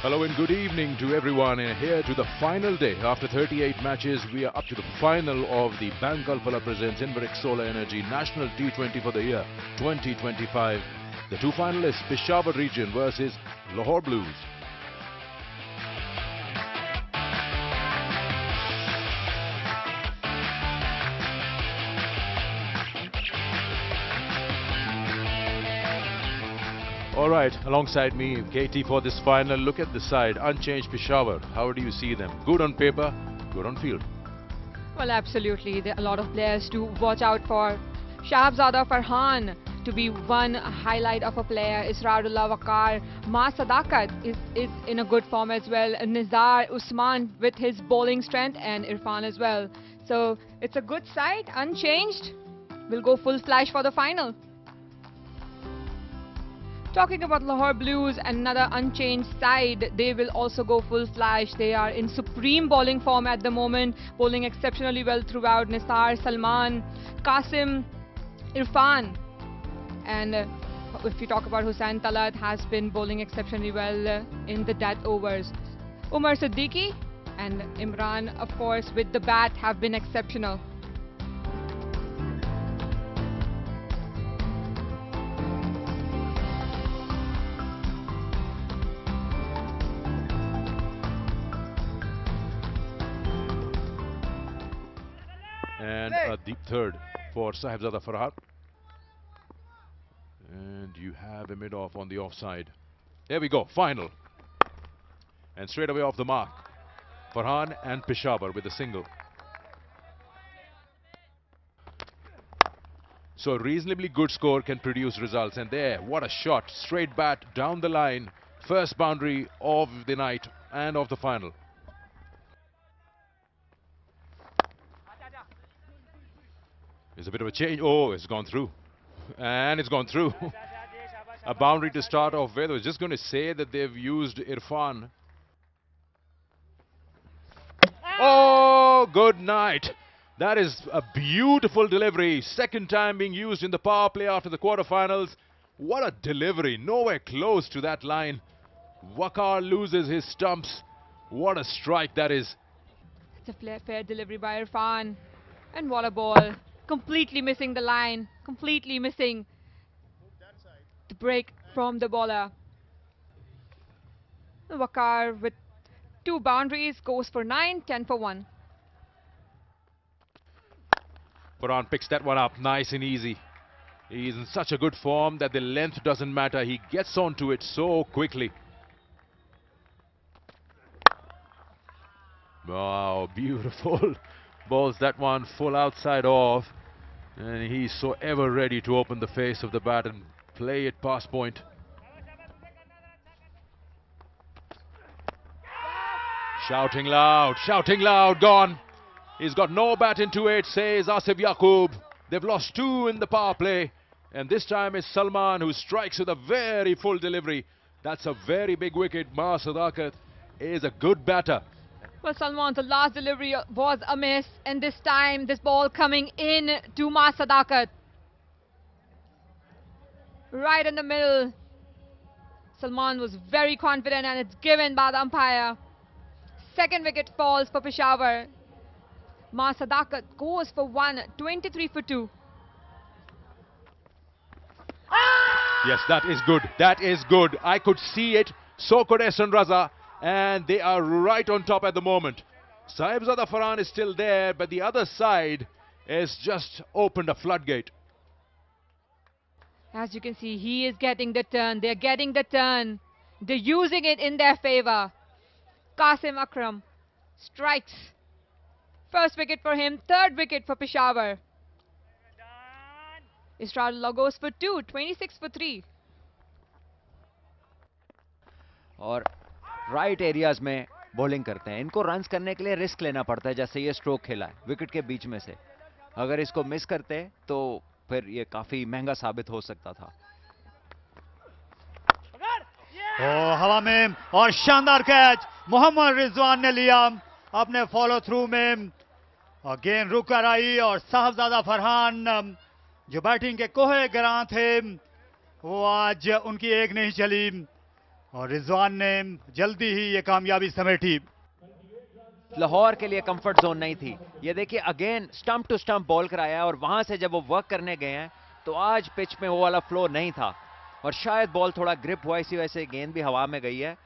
Hello and good evening to everyone, and here to the final day. After 38 matches, we are up to the final of the Bank Alphala presents Invictus Solar Energy National T20 for the year 2025. The two finalists, Peshawar region versus Lahore Blues. All right, alongside me, Katie, for this final. Look at the side, unchanged Peshawar. How do you see them? Good on paper, good on field. Well, absolutely. There are a lot of players to watch out for. Shahzada Farhan to be one highlight of a player. Israrullah Waqar. Ma Sadakat is in a good form as well. Nizar Usman with his bowling strength, and Irfan as well. So it's a good side, unchanged. We'll go full flash for the final. Talking about Lahore Blues, another unchanged side, they will also go full flash. They are in supreme bowling form at the moment, bowling exceptionally well throughout. Nisar, Salman, Qasim, Irfan, and if you talk about Hussain Talat, has been bowling exceptionally well in the death overs. Umar Siddiqui and Imran, of course, with the bat have been exceptional. And a deep third for Sahibzada Farhan. And you have a mid-off on the offside. There we go, final. And straight away off the mark, Farhan and Peshawar with a single. So a reasonably good score can produce results. And there, what a shot. Straight bat down the line. First boundary of the night and of the final. There's a bit of a change. Oh, it's gone through. And it's gone through. A boundary to start off with. I was just going to say that they've used Irfan. Oh, good night. That is a beautiful delivery. Second time being used in the power play after the quarterfinals. What a delivery. Nowhere close to that line. Waqar loses his stumps. What a strike that is. It's a fair delivery by Irfan. And what a ball. Completely missing the line, completely missing the break from the bowler. Waqar with two boundaries goes for 9, 10 for 1. Farhan picks that one up nice and easy. He's in such a good form that the length doesn't matter. He gets onto it so quickly. Wow, beautiful. Balls that one full outside off, and he's so ever ready to open the face of the bat and play it past point. Shouting loud, gone. He's got no bat into it, says Asif Yaqub. They've lost two in the power play, and this time it's Salman who strikes with a very full delivery. That's a very big wicket. Ma Sadakat is a good batter. Well, Salman, the last delivery was a miss, and this time this ball coming in to Ma Sadakat. Right in the middle. Salman was very confident, and it's given by the umpire. Second wicket falls for Peshawar. Ma Sadakat goes for 1, 23 for 2. Yes, that is good. That is good. I could see it. So could Ehsan Raza. And they are right on top at the moment. Sahibzada Farhan is still there, but the other side has just opened a floodgate. As you can see, he is getting the turn. They're getting the turn. They're using it in their favor. Qasim Akram strikes. First wicket for him, third wicket for Peshawar. Israrullah goes for 2, 26 for 3. और right areas में bowling करते हैं. इनको runs करने के लिए risk लेना पड़ता है. जैसे ये स्ट्रोक खेला है विकेट के बीच में से, अगर इसको मिस करते तो फिर ये काफी महंगा साबित हो सकता था. हवा में और शानदार कैच मोहम्मद रिजवान ने लिया अपने फॉलो थ्रू में. गेंद रुक कर आई और साहबजादा फरहान जो बैटिंग के कोहे गिरां थे वो आज उनकी एक नहीं चली. और रिजवान ने जल्दी ही ये कामयाबी समेटी। लाहौर के लिए कंफर्ट जोन नहीं थी। ये देखिए again stump to stump ball कराया है और वहां से जब वो वर्क करने गए हैं तो आज पिच में वो वाला फ्लो नहीं था और शायद बॉल थोड़ा ग्रिप हुआ, इसी वजह से गेंद भी हवा में गई है।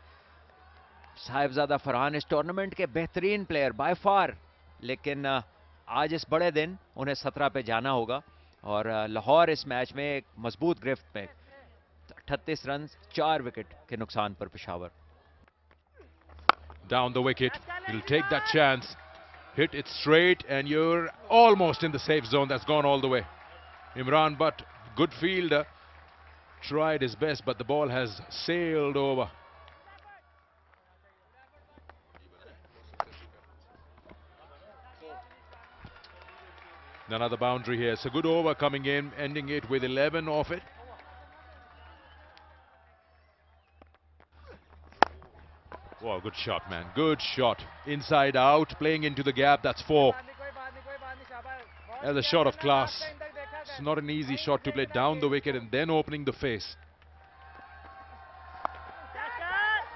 साहिबजादा फरहान इस टूर्नामेंट के बेहतरीन प्लेयर बाय फार, लेकिन आज इस बड़े दिन उन्हें 17 पे जाना होगा और लाहौर इस मैच में एक मजबूत गिरफ्त में 38 रन 4 विकेट के नुकसान पर Peshawar. Down the wicket, he'll take that chance, hit it straight, and you're almost in the safe zone. That's gone all the way. Imran Butt, good fielder, tried his best, but the ball has sailed over. Another boundary here. It's a good over coming in, ending it with 11 off it. Wow, good shot, man. Good shot. Inside out, playing into the gap. That's 4. That's a shot of class. It's not an easy shot to play down the wicket and then opening the face.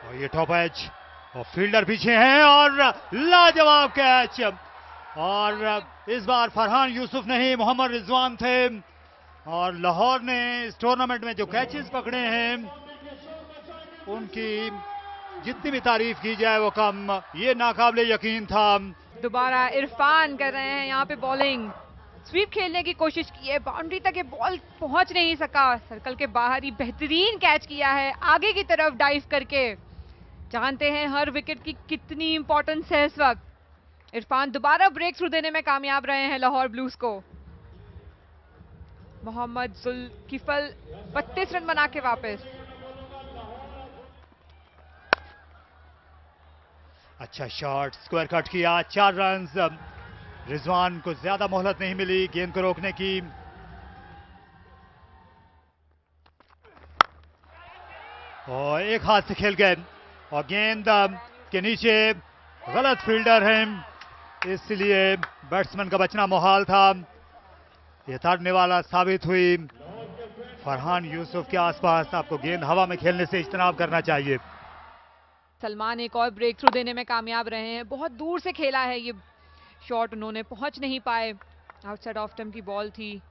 और ये top edge और fielder पीछे हैं और लाजवाब catch. और इस बार फरहान यूसुफ नहीं, मोहम्मद रिजवान थे। और लाहौर ने इस टूर्नामेंट में जो कैचेस पकड़े हैं उनकी जितनी भी तारीफ की जाए वो कम। ये नाकाबिले यकीन था। दोबारा इरफान कर रहे हैं यहाँ पे बॉलिंग। स्वीप खेलने की कोशिश की है, बाउंड्री तक ये बॉल पहुंच नहीं सका। सर्कल के बाहर ही बेहतरीन कैच किया है, आगे की तरफ डाइव करके। जानते हैं हर विकेट की कितनी इंपॉर्टेंस है इस वक्त। इरफान दोबारा ब्रेक थ्रू देने में कामयाब रहे हैं लाहौर ब्लूज को। मोहम्मद जुल्किफल 32 रन बना के वापस। अच्छा शॉट, स्क्वायर कट किया, 4 रन। रिजवान को ज्यादा मोहलत नहीं मिली गेंद को रोकने की। और एक हाथ से खेल गए और गेंद के नीचे गलत फील्डर हैं, इसलिए बैट्समैन का बचना मुहाल था। ये तड़ने वाला साबित हुई। फरहान यूसुफ के आसपास आपको गेंद हवा में खेलने से इज्तनाब करना चाहिए। सलमान एक और ब्रेक थ्रू देने में कामयाब रहे हैं। बहुत दूर से खेला है ये शॉट, उन्होंने पहुंच नहीं पाए। आउटसाइड ऑफ स्टंप की बॉल थी।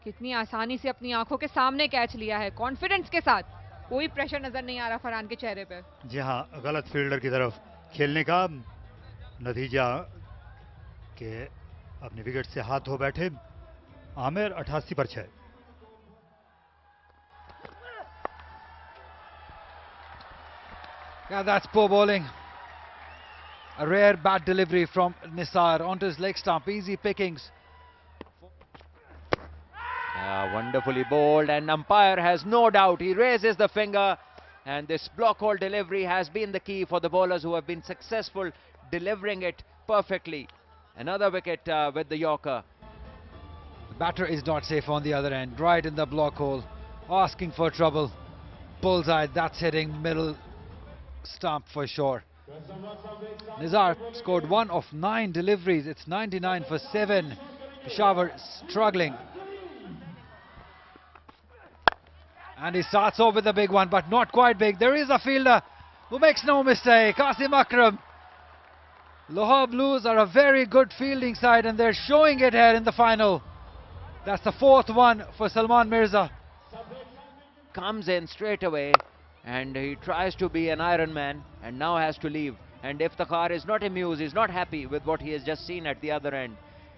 कितनी आसानी से अपनी आंखों के सामने कैच लिया है, कॉन्फिडेंस के साथ। कोई प्रेशर नजर नहीं आ रहा फरहान के चेहरे पे। जी हाँ, गलत फील्डर की तरफ खेलने का नतीजा के अपने विकेट से हाथ धो बैठे आमिर। 88 पर 6। Yeah, that's poor bowling. A rare bad delivery from Nisar onto his leg stump. Easy pickings. Wonderfully bowled, and umpire has no doubt. He raises the finger, and this block hole delivery has been the key for the bowlers who have been successful delivering it perfectly. Another wicket with the Yorker. The batter is not safe on the other end. Right in the block hole. Asking for trouble. Bullseye. That's hitting middle stump for sure. Nizar scored 1 of 9 deliveries. It's 99 for 7. Peshawar struggling. And he starts off with a big one, but not quite big. There is a fielder who makes no mistake. Qasim Akram. Lahore Blues are a very good fielding side, and they're showing it here in the final. That's the 4th one for Salman Mirza. Comes in straight away, and he tries to be an Iron Man, and now has to leave. And Iftikhar is not amused, he's not happy with what he has just seen at the other end.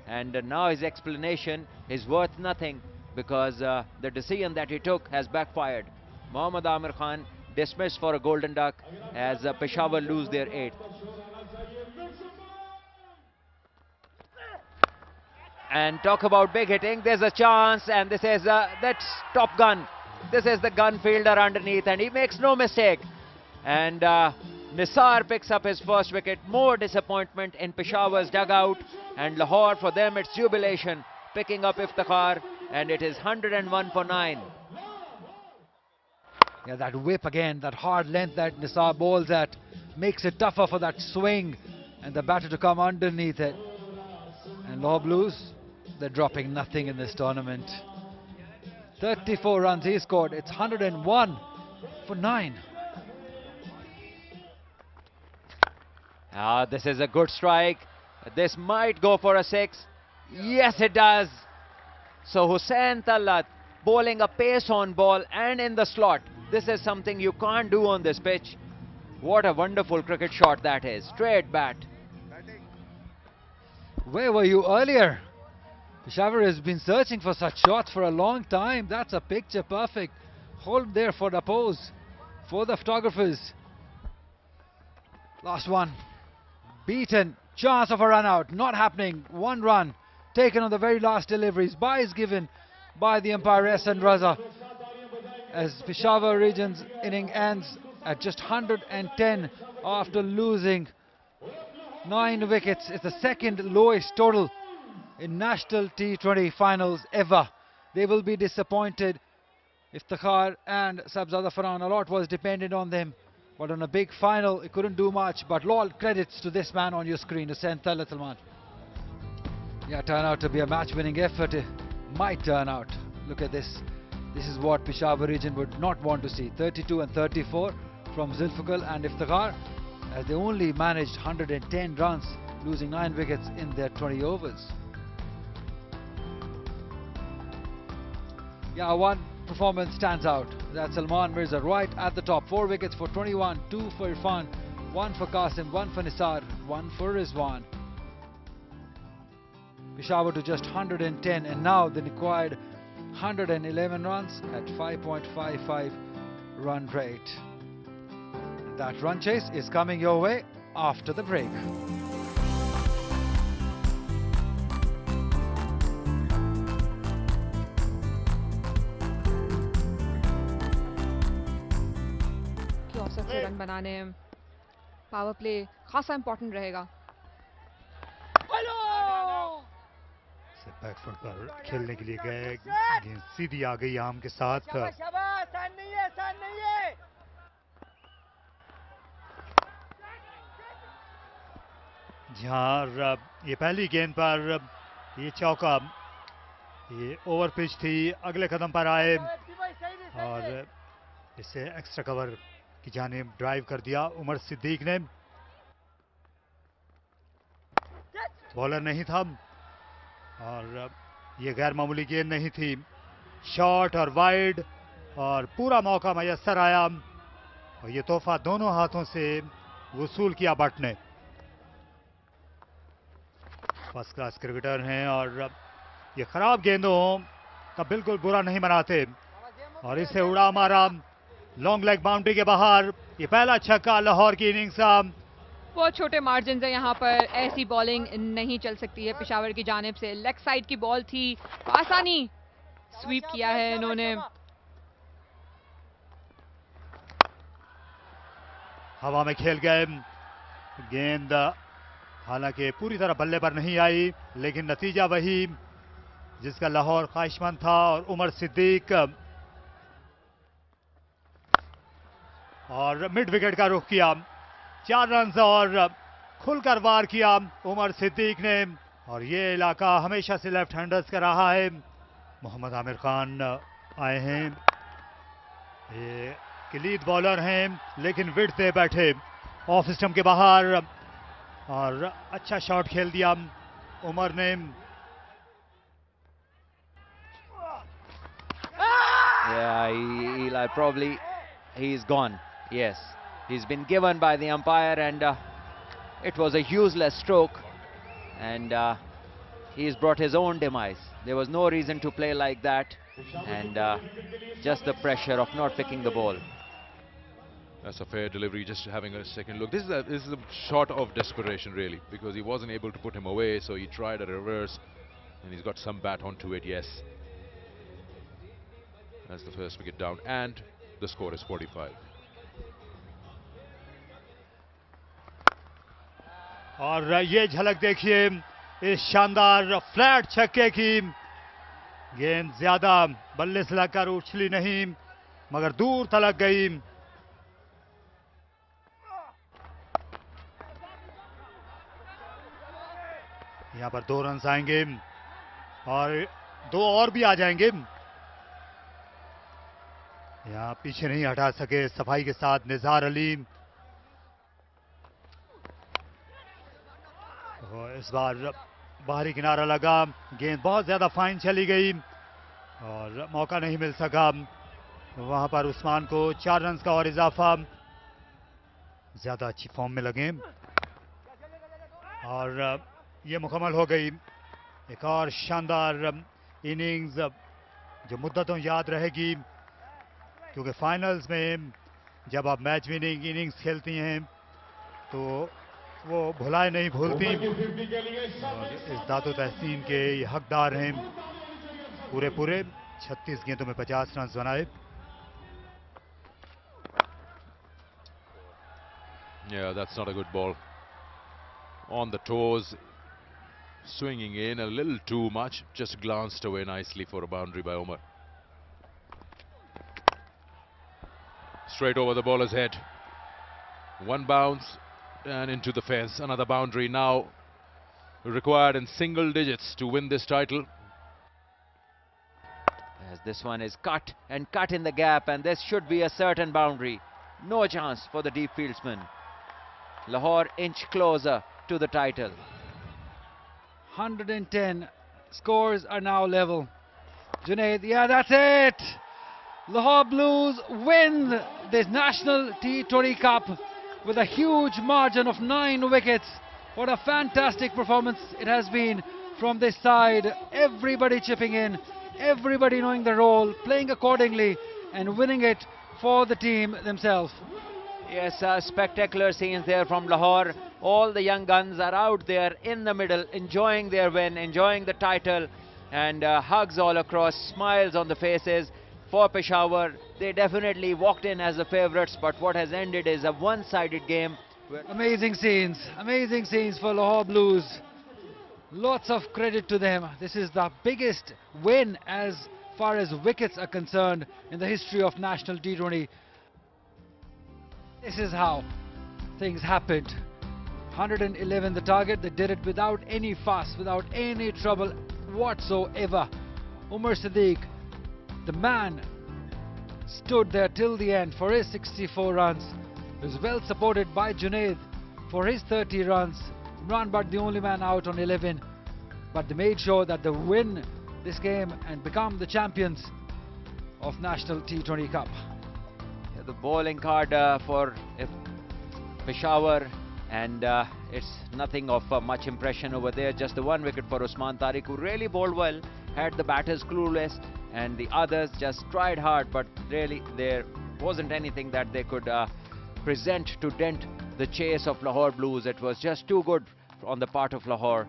And now his explanation is worth nothing, because the decision that he took has backfired. Mohammad Amir Khan dismissed for a golden duck as Peshawar lose their 8th. And talk about big hitting, there's a chance, and this is that's Top Gun. This is the gun fielder underneath, and he makes no mistake. And Nisar picks up his first wicket. More disappointment in Peshawar's dugout, and Lahore, for them it's jubilation, picking up Iftikhar, and it is 101 for 9. Yeah, that whip again, that hard length that Nisar bowls at, makes it tougher for that swing and the batter to come underneath it. And Lahore Blues, they're dropping nothing in this tournament. 34 runs he scored. It's 101 for 9. This is a good strike. This might go for a 6. Yes, it does. So Hussain Tallat bowling a pace on ball and in the slot. This is something you can't do on this pitch. What a wonderful cricket shot that is. Straight bat. Where were you earlier? Peshawar has been searching for such shots for a long time. That's a picture perfect. Hold there for the pose for the photographers. Last one. Beaten. Chance of a run out. Not happening. 1 run taken on the very last deliveries. Bye is given by the umpire S.N. Raza as Peshawar Region's inning ends at just 110 after losing 9 wickets. It's the second lowest total in National T20 finals ever. They will be disappointed. Iftikhar and Sahibzada Farhan, a lot was dependent on them, but on a big final it couldn't do much. But all credits to this man on your screen, Hussain Tallat Salman. Yeah, turned out to be a match-winning effort. It might turn out. Look at this. This is what Peshawar region would not want to see. 32 and 34 from Zulfikar and Iftikhar, as they only managed 110 runs, losing 9 wickets in their 20 overs. Yeah, one performance stands out. That's Salman Mirza right at the top. 4 wickets for 21, 2 for Irfan, 1 for Qasim, 1 for Nisar, 1 for Rizwan. Peshawar to just 110, and now the required 111 runs at 5.55 run rate. That run chase is coming your way after the break. की औसत से run बनाने power play खासा important रहेगा. Back foot पर खेलने के लिए गए, गेंद सीधी आ गई आम के साथ. जहां ये पहली गेंद पर ये चौका, ये ओवर पिच थी, अगले कदम पर आए और इसे एक्स्ट्रा कवर की जानिब ड्राइव कर दिया उमर सिद्दीक ने. बॉलर नहीं था और ये गैर मामूली गेंद नहीं थी. शॉर्ट और वाइड और पूरा मौका मैसर आया और ये तोहफा दोनों हाथों से वसूल किया भट्ट ने. फर्स्ट क्लास क्रिकेटर हैं और ये खराब गेंदों का बिल्कुल बुरा नहीं मनाते और इसे उड़ा मारा लॉन्ग लेग बाउंड्री के बाहर. ये पहला छक्का लाहौर की इनिंग्स का. बहुत छोटे मार्जिन है यहाँ पर, ऐसी बॉलिंग नहीं चल सकती है पेशावर की जानिब से. लेग साइड की बॉल थी, आसानी स्वीप किया है इन्होंने. हवा में खेल गए, गेंद हालांकि पूरी तरह बल्ले पर नहीं आई, लेकिन नतीजा वही जिसका लाहौर ख्वाहिशमंद था. और उमर सिद्दीक और मिड विकेट का रुख किया. 4 रन और खुलकर वार किया उमर सिद्दीक ने. और ये इलाका हमेशा से लेफ्ट हैंडर्स का रहा है. मोहम्मद आमिर खान आए हैं, ये क्लीद बॉलर हैं लेकिन विड्थ दे बैठे ऑफ स्टंप के बाहर. और अच्छा शॉट खेल दिया उमर ने. Yeah, Eli probably he's gone. Yes, he's been given by the umpire, and it was a useless stroke, and he's brought his own demise. There was no reason to play like that, and just the pressure of not picking the ball. That's a fair delivery, just having a second look. This is a shot of desperation, really, because he wasn't able to put him away, so he tried a reverse, and he's got some bat onto it, yes. That's the first wicket down, and the score is 45. और ये झलक देखिए इस शानदार flat छक्के की. गेंद ज्यादा बल्ले से लगकर उछली नहीं, मगर दूर तलक गई. यहां पर 2 रन आएंगे और 2 और भी आ जाएंगे. यहां पीछे नहीं हटा सके सफाई के साथ निज़ार अली. और इस बार बाहरी किनारा लगा, गेंद बहुत ज्यादा फाइन चली गई और मौका नहीं मिल सका वहां पर उस्मान को। 4 रन का और इजाफा, ज्यादा अच्छी फॉर्म में लगे और ये मुकम्मल हो गई। एक और शानदार इनिंग्स जो मुद्दतों याद रहेगी, क्योंकि फाइनल्स में जब आप मैच विनिंग इनिंग्स खेलती हैं तो वो भुलाए नहीं भूलती। और इस दातो तहसीन के ये हकदार हैं, पूरे 36 गेंदों में 50 रन बनाए। Yeah, that's not a good ball. On the toes, swinging in a little too much, just glanced away nicely for a boundary by Umar. Straight over the bowler's head. One bounce and into the fence. Another boundary now required in single digits to win this title. As this one is cut in the gap, and this should be a certain boundary. No chance for the deep fieldsman. Lahore inch closer to the title. 110. Scores are now level. Junaid, yeah, that's it. Lahore Blues win this National T20 Cup with a huge margin of 9 wickets. What a fantastic performance it has been from this side. Everybody chipping in, everybody knowing the role, playing accordingly and winning it for the team themselves. Yes, spectacular scenes there from Lahore. All the young guns are out there in the middle, enjoying their win, enjoying the title, and hugs all across, smiles on the faces. For Peshawar, they definitely walked in as the favourites, but what has ended is a one-sided game. Amazing scenes for Lahore Blues. Lots of credit to them. This is the biggest win as far as wickets are concerned in the history of National T20. This is how things happened. 111 the target. They did it without any fuss, without any trouble whatsoever. Umar Siddique, the man, stood there till the end for his 64 runs. He was well supported by Junaid for his 30 runs. Imran Butt the only man out on 11, but they made sure that they win this game and become the champions of National T20 Cup. The bowling card for Peshawar, and it's nothing of much impression over there. Just the 1 wicket for Usman Tariq, who really bowled well, had the batters clueless, and the others just tried hard, but really there wasn't anything that they could present to dent the chase of Lahore Blues. It was just too good on the part of Lahore.